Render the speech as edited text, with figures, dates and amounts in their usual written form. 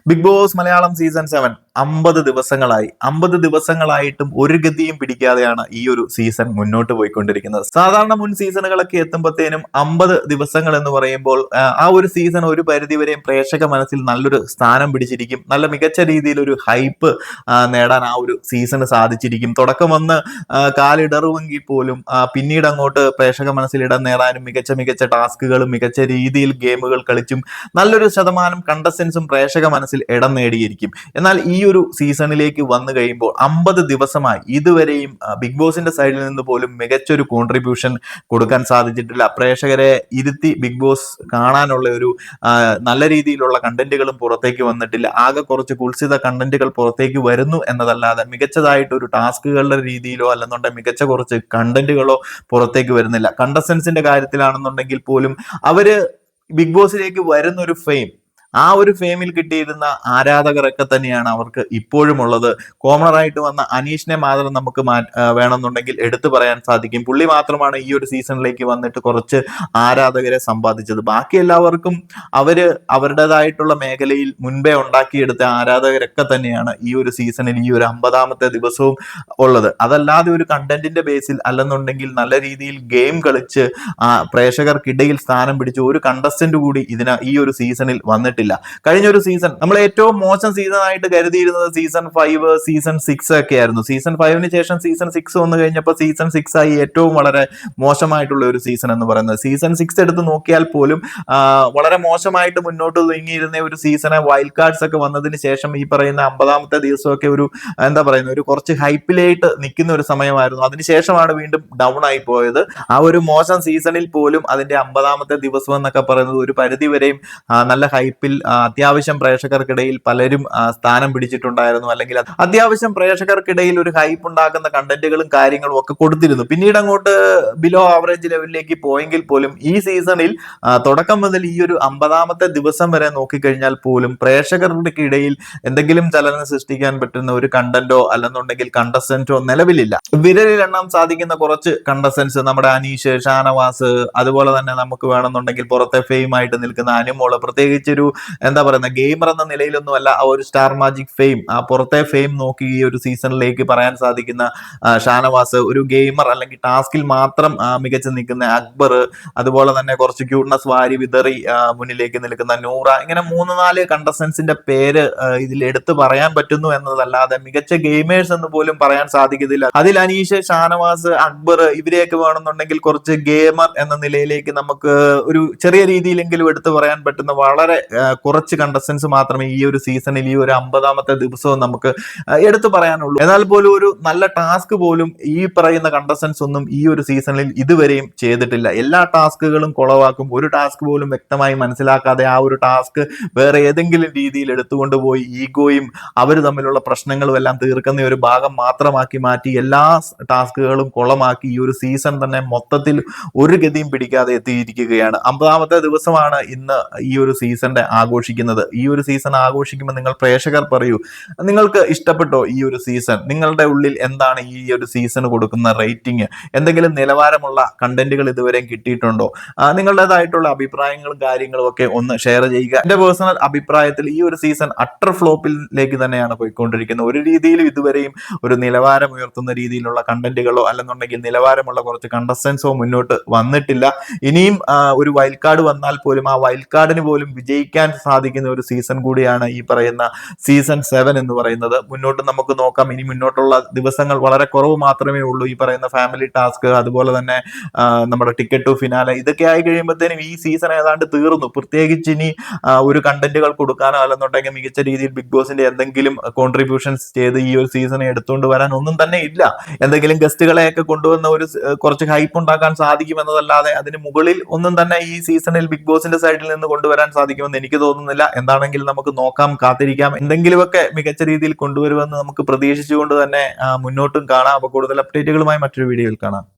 Big boss Malayalam season 7 50 ദിവസങ്ങളായി. 50 ദിവസങ്ങളായിട്ടും ഒരു ഗതിയും പിടിക്കാതെയാണ് ഈ ഒരു സീസൺ മുന്നോട്ട് പോയിക്കൊണ്ടിരിക്കുന്നത്. സാധാരണ മുൻ സീസണുകളൊക്കെ എത്തുമ്പോഴത്തേനും 50 ദിവസങ്ങൾ എന്ന് പറയുമ്പോൾ ആ ഒരു സീസൺ ഒരു പരിധിവരെയും പ്രേക്ഷക മനസ്സിൽ നല്ലൊരു സ്ഥാനം പിടിച്ചിരിക്കും. നല്ല മികച്ച രീതിയിൽ ഒരു ഹൈപ്പ് നേടാൻ ആ ഒരു സീസണ് സാധിച്ചിരിക്കും. തുടക്കം വന്ന് കാലിടറുവെങ്കിൽ പോലും പിന്നീട് അങ്ങോട്ട് പ്രേക്ഷക മനസ്സിൽ ഇടം നേടാനും മികച്ച ടാസ്കുകളും മികച്ച രീതിയിൽ ഗെയിമുകൾ കളിച്ചും നല്ലൊരു ശതമാനം കണ്ടസ്റ്റൻസും പ്രേക്ഷക മനസ്സിൽ ഇടം നേടിയിരിക്കും. എന്നാൽ ഈ ഒരു സീസണിലേക്ക് വന്നു കഴിയുമ്പോൾ 50 ദിവസമായി ഇതുവരെയും ബിഗ് ബോസിന്റെ സൈഡിൽ നിന്ന് പോലും മികച്ചൊരു കോൺട്രിബ്യൂഷൻ കൊടുക്കാൻ സാധിച്ചിട്ടില്ല. പ്രേക്ഷകരെ ഇരുത്തി ബിഗ് ബോസ് കാണാനുള്ള ഒരു നല്ല രീതിയിലുള്ള കണ്ടന്റുകളും പുറത്തേക്ക് വന്നിട്ടില്ല. ആകെ കുറച്ച് കുൽസിത കണ്ടന്റുകൾ പുറത്തേക്ക് വരുന്നു എന്നതല്ലാതെ മികച്ചതായിട്ട് ഒരു ടാസ്കുകളുടെ രീതിയിലോ അല്ലെന്നുണ്ടെങ്കിൽ മികച്ച കുറച്ച് കണ്ടന്റുകളോ പുറത്തേക്ക് വരുന്നില്ല. കണ്ടസ്റ്റൻസിന്റെ കാര്യത്തിലാണെന്നുണ്ടെങ്കിൽ പോലും അവര് ബിഗ് ബോസിലേക്ക് വരുന്ന ഒരു ഫെയിം, ആ ഒരു ഫെയിമിൽ കിട്ടിയിരുന്ന ആരാധകരൊക്കെ തന്നെയാണ് അവർക്ക് ഇപ്പോഴും ഉള്ളത്. കോമണറായിട്ട് വന്ന അനീഷിനെ മാത്രം നമുക്ക് വേണമെന്നുണ്ടെങ്കിൽ എടുത്തു പറയാൻ സാധിക്കും. പുള്ളി മാത്രമാണ് ഈ ഒരു സീസണിലേക്ക് വന്നിട്ട് കുറച്ച് ആരാധകരെ സമ്പാദിച്ചത്. ബാക്കി എല്ലാവർക്കും അവരുടേതായിട്ടുള്ള മേഖലയിൽ മുൻപേ ഉണ്ടാക്കിയെടുത്ത ആരാധകരൊക്കെ തന്നെയാണ് ഈ ഒരു സീസണിൽ ഈ ഒരു 50ാമത്തെ ദിവസവും ഉള്ളത്. അതല്ലാതെ ഒരു കണ്ടന്റിന്റെ ബേസിൽ അല്ലെന്നുണ്ടെങ്കിൽ നല്ല രീതിയിൽ ഗെയിം കളിച്ച് പ്രേക്ഷകർക്കിടയിൽ സ്ഥാനം പിടിച്ച് ഒരു കണ്ടസ്റ്റന്റ് കൂടി ഈ ഒരു സീസണിൽ വന്നിട്ടില്ല. കഴിഞ്ഞ ഒരു സീസൺ നമ്മൾ ഏറ്റവും മോശം സീസൺ ആയിട്ട് കരുതിയിരുന്നത് സീസൺ 5 സീസൺ 6 ഒക്കെ ആയിരുന്നു. സീസൺ 5 ശേഷം സീസൺ 6 വന്നു കഴിഞ്ഞപ്പോൾ സീസൺ 6 ആയി ഏറ്റവും വളരെ മോശമായിട്ടുള്ള ഒരു സീസൺ എന്ന് പറയുന്നത്. സീസൺ 6 എടുത്ത് നോക്കിയാൽ പോലും വളരെ മോശമായിട്ട് മുന്നോട്ട് നീങ്ങിയിരുന്ന ഒരു സീസണെ വൈൽഡ് കാർഡ്സ് ഒക്കെ വന്നതിന് ശേഷം ഈ പറയുന്ന 50ാമത്തെ ദിവസമൊക്കെ ഒരു ഒരു കുറച്ച് ഹൈപ്പിലായിട്ട് നിൽക്കുന്ന ഒരു സമയമായിരുന്നു. അതിനുശേഷമാണ് വീണ്ടും ഡൗൺ ആയി പോയത്. ആ ഒരു മോശം സീസണിൽ പോലും അതിന്റെ 50ാമത്തെ ദിവസം എന്നൊക്കെ പറയുന്നത് ഒരു പരിധിവരെയും നല്ല ഹൈപ്പിൽ അത്യാവശ്യം പ്രേക്ഷകർക്കിടയിൽ പലരും സ്ഥാനം പിടിച്ചിട്ടുണ്ടായിരുന്നു. അല്ലെങ്കിൽ അത്യാവശ്യം പ്രേക്ഷകർക്കിടയിൽ ഒരു ഹൈപ്പ് ഉണ്ടാക്കുന്ന കണ്ടന്റുകളും കാര്യങ്ങളും ഒക്കെ കൊടുത്തിരുന്നു. പിന്നീട് അങ്ങോട്ട് ബിലോ ആവറേജ് ലെവലിലേക്ക് പോയെങ്കിൽ പോലും ഈ സീസണിൽ തുടക്കം മുതൽ ഈ ഒരു 50ാമത്തെ ദിവസം വരെ നോക്കിക്കഴിഞ്ഞാൽ പോലും പ്രേക്ഷകരുടെ ഇടയിൽ എന്തെങ്കിലും ചലനം സൃഷ്ടിക്കാൻ പറ്റുന്ന ഒരു കണ്ടന്റോ അല്ലെന്നുണ്ടെങ്കിൽ കണ്ടസ്റ്റന്റോ നിലവിലില്ല. വിരലിലെണ്ണാൻ സാധിക്കുന്ന കുറച്ച് കണ്ടസ്റ്റൻസ്, നമ്മുടെ അനീഷ്, ഷാനവാസ്, അതുപോലെ തന്നെ നമുക്ക് വേണമെന്നുണ്ടെങ്കിൽ പുറത്തെ ഫെയിം ആയിട്ട് നിൽക്കുന്ന അനുമോള്, പ്രത്യേകിച്ചൊരു ഗെയിമർ എന്ന നിലയിലൊന്നുമല്ല, ആ ഒരു സ്റ്റാർ മാജിക് ഫെയിം, ആ പുറത്തെ ഫെയിം നോക്കി ഈ ഒരു സീസണിലേക്ക് പറയാൻ സാധിക്കുന്ന ഷാനവാസ്, ഒരു ഗെയിമർ അല്ലെങ്കിൽ ടാസ്കിൽ മാത്രം മികച്ചു നിൽക്കുന്ന അക്ബർ, അതുപോലെ തന്നെ കുറച്ച് ക്യൂട്ട്നസ് വാരി വിതറി മുന്നിലേക്ക് നിൽക്കുന്ന നൂറ, ഇങ്ങനെ 3-4 കണ്ടസ്റ്റൻസിന്റെ പേര് ഇതിൽ എടുത്തു പറയാൻ പറ്റുന്നു എന്നതല്ലാതെ മികച്ച ഗെയിമേഴ്സ് എന്ന് പോലും പറയാൻ സാധിക്കത്തില്ല. അതിൽ അനീഷ്, ഷാനവാസ്, അക്ബർ ഇവരെയൊക്കെ വേണമെന്നുണ്ടെങ്കിൽ കുറച്ച് ഗെയിമർ എന്ന നിലയിലേക്ക് നമുക്ക് ഒരു ചെറിയ രീതിയിലെങ്കിലും എടുത്തു പറയാൻ പറ്റുന്ന വളരെ കുറച്ച് കണ്ടസ്റ്റൻസ് മാത്രമേ ഈ ഒരു സീസണിൽ ഈ ഒരു 50ാമത്തെ ദിവസവും നമുക്ക് എടുത്തു പറയാനുള്ളൂ. എന്നാൽ പോലും ഒരു നല്ല ടാസ്ക് പോലും ഈ പറയുന്ന കണ്ടസ്റ്റൻസ് ഒന്നും ഈ ഒരു സീസണിൽ ഇതുവരെയും ചെയ്തിട്ടില്ല. എല്ലാ ടാസ്കുകളും കുളവാക്കും. ഒരു ടാസ്ക് പോലും വ്യക്തമായി മനസ്സിലാക്കാതെ ആ ഒരു ടാസ്ക് വേറെ ഏതെങ്കിലും രീതിയിൽ എടുത്തുകൊണ്ട് പോയി ഈഗോയും അവർ തമ്മിലുള്ള പ്രശ്നങ്ങളും എല്ലാം തീർക്കുന്ന ഒരു ഭാഗം മാത്രമാക്കി മാറ്റി എല്ലാ ടാസ്കുകളും കുളമാക്കി ഈ ഒരു സീസൺ തന്നെ മൊത്തത്തിൽ ഒരു ഗതിയും പിടിക്കാതെ എത്തിയിരിക്കുകയാണ്. 50ാമത്തെ ദിവസമാണ് ഇന്ന് ഈ ഒരു സീസണിന്റെ ആഘോഷിക്കുന്നത്. ഈ ഒരു സീസൺ ആഘോഷിക്കുമ്പോൾ നിങ്ങൾ പ്രേക്ഷകർ പറയൂ, നിങ്ങൾക്ക് ഇഷ്ടപ്പെട്ടോ ഈ ഒരു സീസൺ? നിങ്ങളുടെ ഉള്ളിൽ എന്താണ് ഈ ഒരു സീസൺ കൊടുക്കുന്ന റേറ്റിംഗ്? എന്തെങ്കിലും നിലവാരമുള്ള കണ്ടന്റുകൾ ഇതുവരെ കിട്ടിയിട്ടുണ്ടോ? നിങ്ങളുടേതായിട്ടുള്ള അഭിപ്രായങ്ങളും കാര്യങ്ങളും ഒക്കെ ഒന്ന് ഷെയർ ചെയ്യുക. എന്റെ പേഴ്സണൽ അഭിപ്രായത്തിൽ ഈ ഒരു സീസൺ അട്ടർ ഫ്ലോപ്പിലേക്ക് തന്നെയാണ് പോയിക്കൊണ്ടിരിക്കുന്നത്. ഒരു രീതിയിലും ഇതുവരെയും ഒരു നിലവാരം ഉയർത്തുന്ന രീതിയിലുള്ള കണ്ടന്റുകളോ അല്ലെന്നുണ്ടെങ്കിൽ നിലവാരമുള്ള കുറച്ച് കണ്ടസ്റ്റൻസോ മുന്നോട്ട് വന്നിട്ടില്ല. ഇനിയും ഒരു വൈൽഡ് കാർഡ് വന്നാൽ പോലും ആ വൈൽഡ് കാർഡിന് പോലും വിജയിക്കാൻ സാധിക്കുന്ന ഒരു സീസൺ കൂടിയാണ് ഈ പറയുന്ന സീസൺ 7 എന്ന് പറയുന്നത്. മുന്നോട്ട് നമുക്ക് നോക്കാം. ഇനി മുന്നോട്ടുള്ള ദിവസങ്ങൾ വളരെ കുറവ് മാത്രമേ ഉള്ളൂ. ഈ പറയുന്ന ഫാമിലി ടാസ്ക്, അതുപോലെ തന്നെ നമ്മുടെ ടിക്കറ്റ് ടു ഫിനാലെ, ഇതൊക്കെ ആയി കഴിയുമ്പോഴത്തേനും ഈ സീസൺ ഏതാണ്ട് തീർന്നു. പ്രത്യേകിച്ച് ഇനി ഒരു കണ്ടന്റുകൾ കൊടുക്കാനോ അല്ലെന്നുണ്ടെങ്കിൽ മികച്ച രീതിയിൽ ബിഗ് ബോസിന്റെ എന്തെങ്കിലും കോൺട്രിബ്യൂഷൻസ് ചെയ്ത് ഈ ഒരു സീസണെ എടുത്തുകൊണ്ട് വരാൻ ഒന്നും തന്നെ ഇല്ല. എന്തെങ്കിലും ഗസ്റ്റുകളെയൊക്കെ കൊണ്ടുവന്ന ഒരു കുറച്ച് ഹൈപ്പ് ഉണ്ടാക്കാൻ സാധിക്കും എന്നതല്ലാതെ അതിന് മുകളിൽ ഒന്നും തന്നെ ഈ സീസണിൽ ബിഗ് ബോസിന്റെ സൈഡിൽ നിന്ന് കൊണ്ടുവരാൻ സാധിക്കുമെന്ന് എനിക്ക് തോന്നുന്നില്ല. എന്താണെങ്കിൽ നമുക്ക് നോക്കാം, കാത്തിരിക്കാം. എന്തെങ്കിലുമൊക്കെ മികച്ച രീതിയിൽ കൊണ്ടുവരുമെന്ന് നമുക്ക് പ്രതീക്ഷിച്ചുകൊണ്ട് തന്നെ മുന്നോട്ടും കാണാം. അപ്പോൾ കൂടുതൽ അപ്ഡേറ്റുകളുമായി മറ്റൊരു വീഡിയോയിൽ കാണാം.